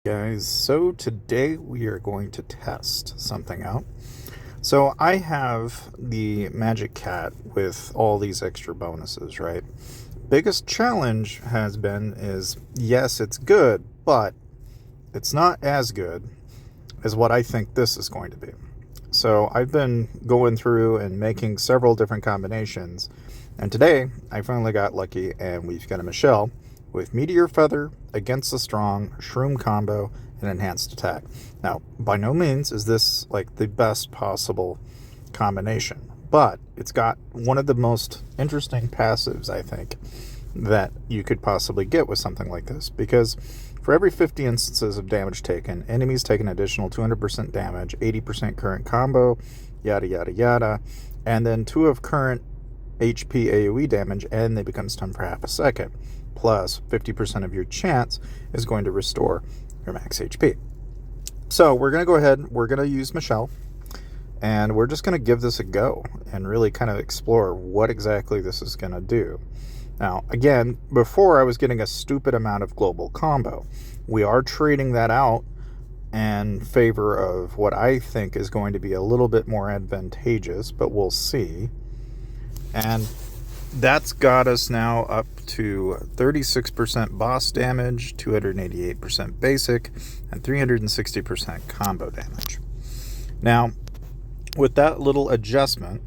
Guys, so today we are going to test something out. So I have the magic cat with all these extra bonuses, right? Biggest challenge has been is yes, it's good, but it's not as good as what I think this is going to be. So I've been going through and making several different combinations, and today I finally got lucky and we've got a Michelle with Meteor Feather against the strong Shroom combo and enhanced attack. Now, by no means is this like the best possible combination, but it's got one of the most interesting passives, I think, that you could possibly get with something like this, because for every 50 instances of damage taken, enemies take an additional 200% damage, 80% current combo, yada yada yada, and then 2 of current HP AoE damage, and they become stunned for half a second. Plus 50% of your chance is going to restore your max HP. So we're going to go ahead, we're going to use Michelle, and we're just going to give this a go and really kind of explore what exactly this is going to do. Now, again, before I was getting a stupid amount of global combo. We are trading that out in favor of what I think is going to be a little bit more advantageous, but we'll see. And that's got us now up to 36% boss damage, 288% basic, and 360% combo damage. Now, with that little adjustment,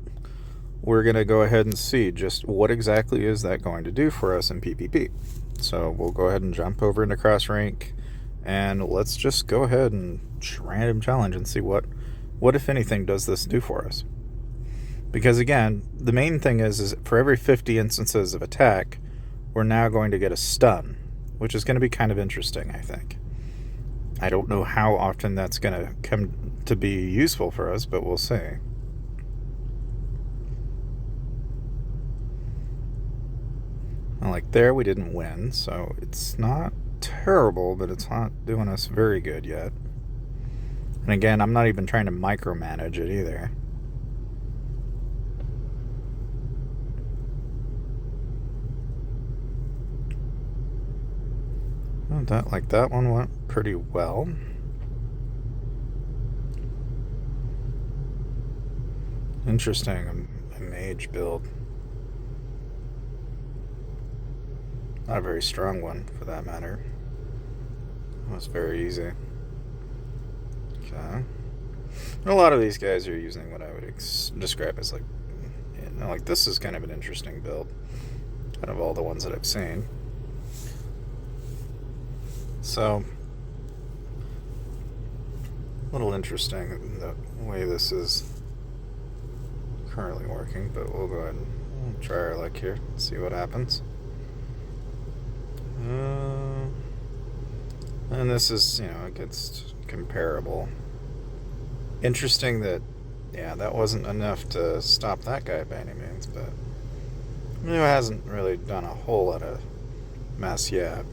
we're going to go ahead and see just what exactly is that going to do for us in PvP. So we'll go ahead and jump over into cross rank, and let's just go ahead and random challenge and see what if anything does this do for us. Because again, the main thing is for every 50 instances of attack, we're now going to get a stun, which is going to be kind of interesting, I think. I don't know how often that's going to come to be useful for us, but we'll see. Like there, we didn't win, so it's not terrible, but it's not doing us very good yet. And again, I'm not even trying to micromanage it either. That one went pretty well. Interesting, a mage build. Not a very strong one, for that matter. It was very easy. Okay. A lot of these guys are using what I would describe as like this is kind of an interesting build out of all the ones that I've seen. So, a little interesting the way this is currently working, but we'll go ahead and try our luck here, see what happens. And this is, it gets comparable. Interesting that, that wasn't enough to stop that guy by any means, but it hasn't really done a whole lot of mess yet.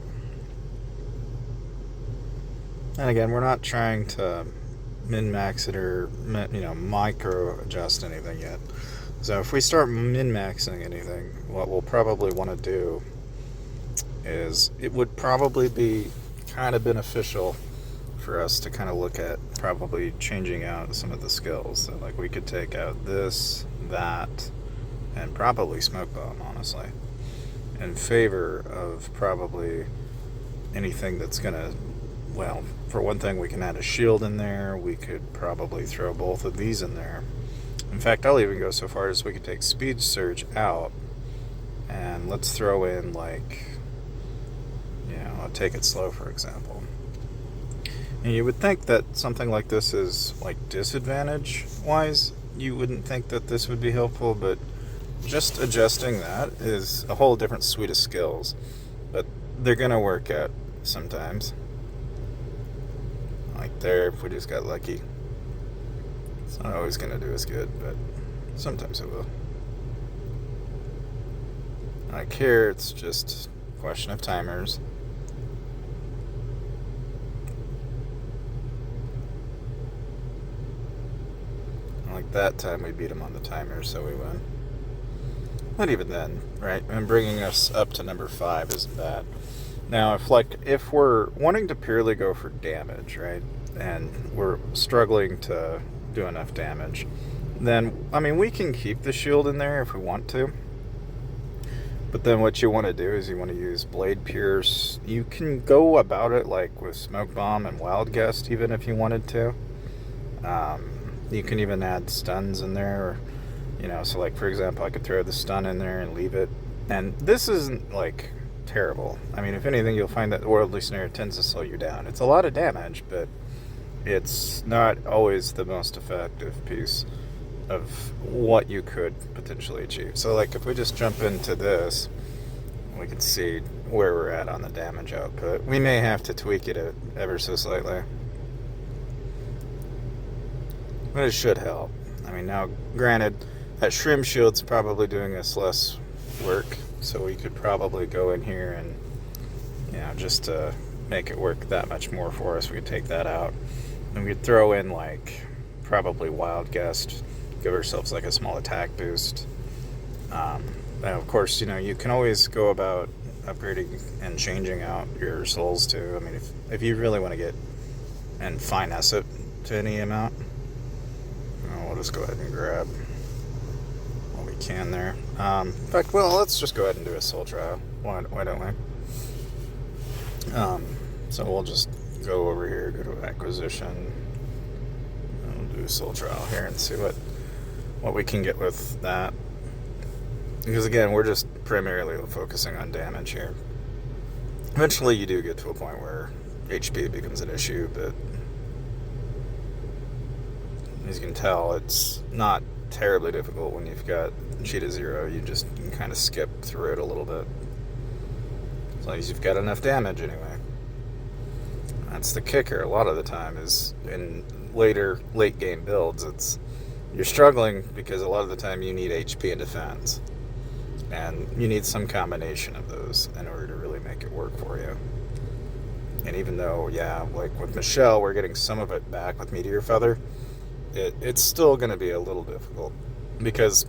And again, we're not trying to min-max it or, micro-adjust anything yet. So if we start min-maxing anything, what we'll probably want to do is it would probably be kind of beneficial for us to kind of look at probably changing out some of the skills. So like we could take out this, that, and probably smoke bomb, honestly, in favor of probably anything that's gonna, well, for one thing, we can add a shield in there. We could probably throw both of these in there. In fact, I'll even go so far as we could take speed surge out, and let's throw in I'll take it slow, for example. And you would think that something like this is disadvantage wise, you wouldn't think that this would be helpful, but just adjusting that is a whole different suite of skills, but they're gonna work out sometimes. Like there, if we just got lucky. It's not always gonna do as good, but sometimes it will. Like here, it's just a question of timers. Like that time we beat him on the timer, so we win. Not even then, right? And bringing us up to number 5 isn't bad. Now, if we're wanting to purely go for damage, right, and we're struggling to do enough damage, then, I mean, we can keep the shield in there if we want to. But then what you want to do is you want to use Blade Pierce. You can go about it like with Smoke Bomb and Wild Gust even if you wanted to. You can even add stuns in there. So like for example, I could throw the stun in there and leave it. And this isn't like terrible. I mean, if anything, you'll find that the Worldly Snare tends to slow you down. It's a lot of damage, but it's not always the most effective piece of what you could potentially achieve. So like if we just jump into this, we can see where we're at on the damage output. We may have to tweak it ever so slightly, but it should help. I mean, now granted, that Shrimp Shield's probably doing us less work, so we could probably go in here and just to make it work that much more for us, we could take that out and we could throw in like probably Wild Gust, give ourselves like a small attack boost. And of course, you can always go about upgrading and changing out your souls too. I mean, if you really want to get and finesse it to any amount, we'll just go ahead and grab what we can there. In fact, well, let's just go ahead and do a soul trial. Why don't we? So we'll just go over here, go to acquisition. We'll do a soul trial here and see what we can get with that. Because again, we're just primarily focusing on damage here. Eventually you do get to a point where HP becomes an issue, but as you can tell, it's not terribly difficult when you've got Cheetah 0. You can kind of skip through it a little bit. As long as you've got enough damage anyway. That's the kicker a lot of the time, is in late game builds, you're struggling because a lot of the time you need HP and defense. And you need some combination of those in order to really make it work for you. And even though, like with Michelle, we're getting some of it back with Meteor Feather, it's still going to be a little difficult. Because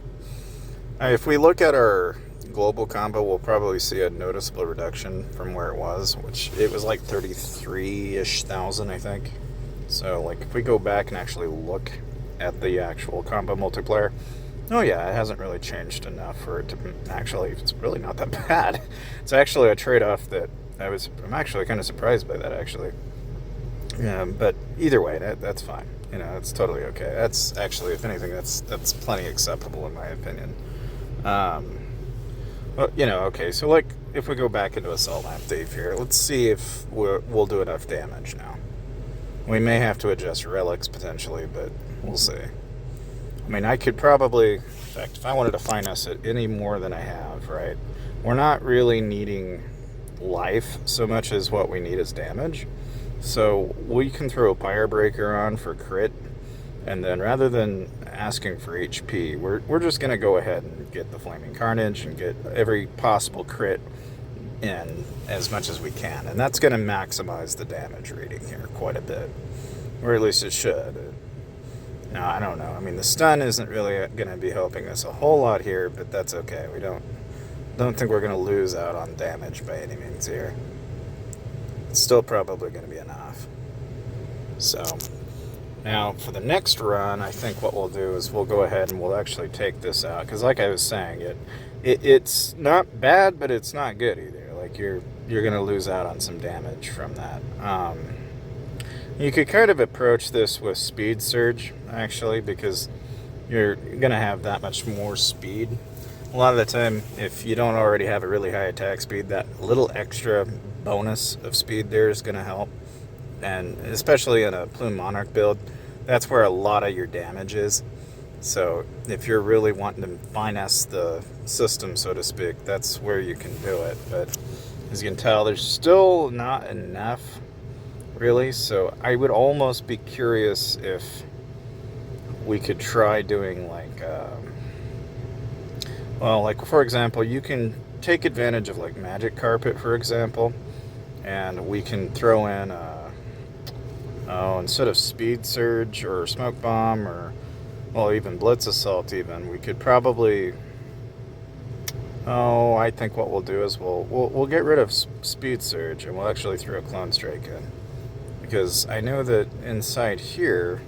if we look at our global combo, we'll probably see a noticeable reduction from where it was, which it was like 33-ish thousand, I think. So like if we go back and actually look at the actual combo multiplier, oh yeah, it hasn't really changed enough for it to actually, it's really not that bad. It's actually a trade-off that I'm actually kind of surprised by that, actually. But either way, that's fine. It's totally okay. That's actually, if anything, that's plenty acceptable in my opinion. Okay, so like if we go back into a Salt Lamp Thief here, let's see if we'll do enough damage now. We may have to adjust relics potentially, but we'll see. I mean, I could probably, in fact, if I wanted to finesse it any more than I have, right? We're not really needing life so much as what we need is damage. So we can throw a Firebreaker on for crit, and then rather than asking for HP, we're just going to go ahead and get the Flaming Carnage and get every possible crit in as much as we can. And that's going to maximize the damage rating here quite a bit. Or at least it should. Now, I don't know. I mean, the stun isn't really going to be helping us a whole lot here, but that's okay. We don't think we're going to lose out on damage by any means here. It's still probably going to be enough. So, now for the next run, I think what we'll do is we'll go ahead and we'll actually take this out. Because like I was saying, it's not bad, but it's not good either. Like, you're going to lose out on some damage from that. You could kind of approach this with Speed Surge, actually, because you're going to have that much more speed. A lot of the time, if you don't already have a really high attack speed, that little extra bonus of speed there is going to help. And especially in a Plume Monarch build, that's where a lot of your damage is. So if you're really wanting to finesse the system, so to speak, that's where you can do it. But as you can tell, there's still not enough, really. So I would almost be curious if we could try doing like for example, you can take advantage of like Magic Carpet, for example, and we can throw in instead of Speed Surge or Smoke Bomb or even Blitz Assault, even we could probably Oh, I think what we'll do is we'll get rid of Speed Surge and we'll actually throw a Clone Strike in. Because I know that inside here,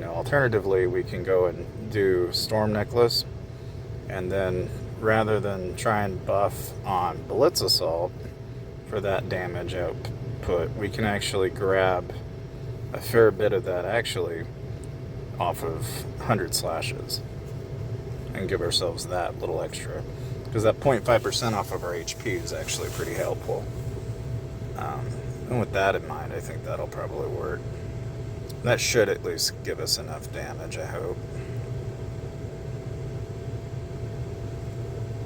alternatively we can go and do Storm Necklace, and then rather than try and buff on Blitz Assault for that damage output, we can actually grab a fair bit of that actually off of 100 slashes and give ourselves that little extra. Because that 0.5% off of our HP is actually pretty helpful. And with that in mind, I think that'll probably work. That should at least give us enough damage, I hope.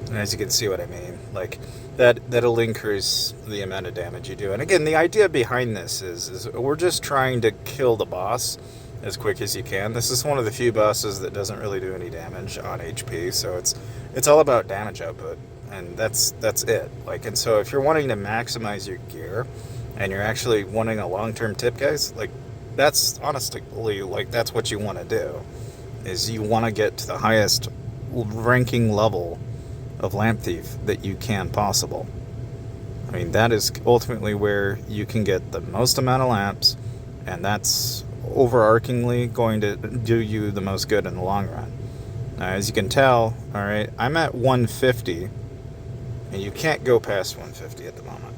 And as you can see what I mean, like that'll increase the amount of damage you do. And again, the idea behind this is we're just trying to kill the boss as quick as you can. This is one of the few bosses that doesn't really do any damage on HP, so it's all about damage output, and that's it. Like, and so if you're wanting to maximize your gear, and you're actually wanting a long-term tip, guys, like that's honestly like that's what you want to do, is you want to get to the highest ranking level of Lamp Thief that you can possible. I mean, that is ultimately where you can get the most amount of lamps, and that's overarchingly going to do you the most good in the long run. Now, as you can tell, all right, I'm at 150, and you can't go past 150 at the moment.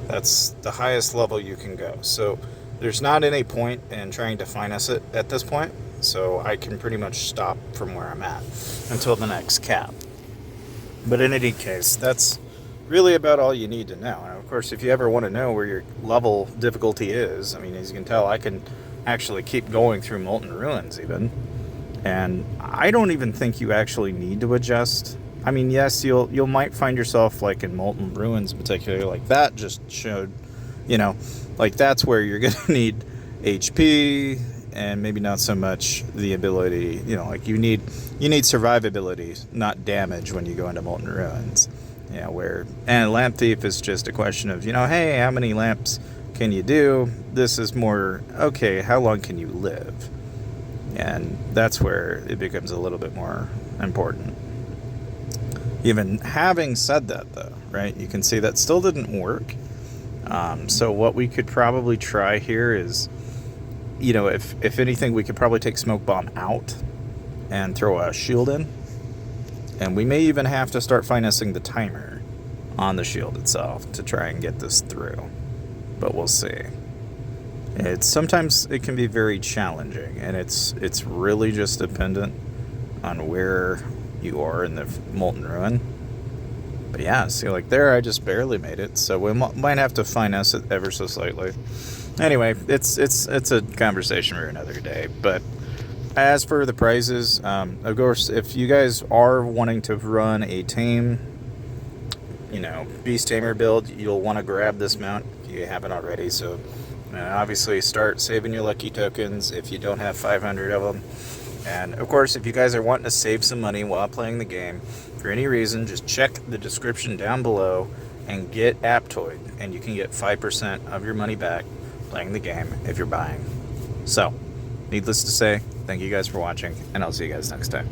That's the highest level you can go. So there's not any point in trying to finesse it at this point, so I can pretty much stop from where I'm at until the next cap. But in any case, that's really about all you need to know. And of course, if you ever want to know where your level difficulty is, I mean, as you can tell, I can actually keep going through Molten Ruins even. And I don't even think you actually need to adjust. I mean, yes, you might find yourself like in Molten Ruins in particular, like that just showed, like that's where you're going to need HP and maybe not so much the ability, like you need survivability, not damage when you go into Molten Ruins. And Lamp Thief is just a question of, hey, how many lamps can you do? This is more, okay, how long can you live? And that's where it becomes a little bit more important. Even having said that, though, right, you can see that still didn't work. So what we could probably try here is, if anything, we could probably take Smoke Bomb out and throw a shield in. And we may even have to start finessing the timer on the shield itself to try and get this through. But we'll see. Sometimes it can be very challenging, and it's really just dependent on where you are in the Molten Ruin. But yeah, see, like there, I just barely made it, so we might have to finesse it ever so slightly. Anyway, it's a conversation for another day. But as for the prizes, of course, if you guys are wanting to run a tame, Beast Tamer build, you'll want to grab this mount if you haven't already. So obviously start saving your lucky tokens if you don't have 500 of them. And of course, if you guys are wanting to save some money while playing the game, for any reason, just check the description down below and get Aptoid, and you can get 5% of your money back playing the game if you're buying. So, needless to say, thank you guys for watching, and I'll see you guys next time.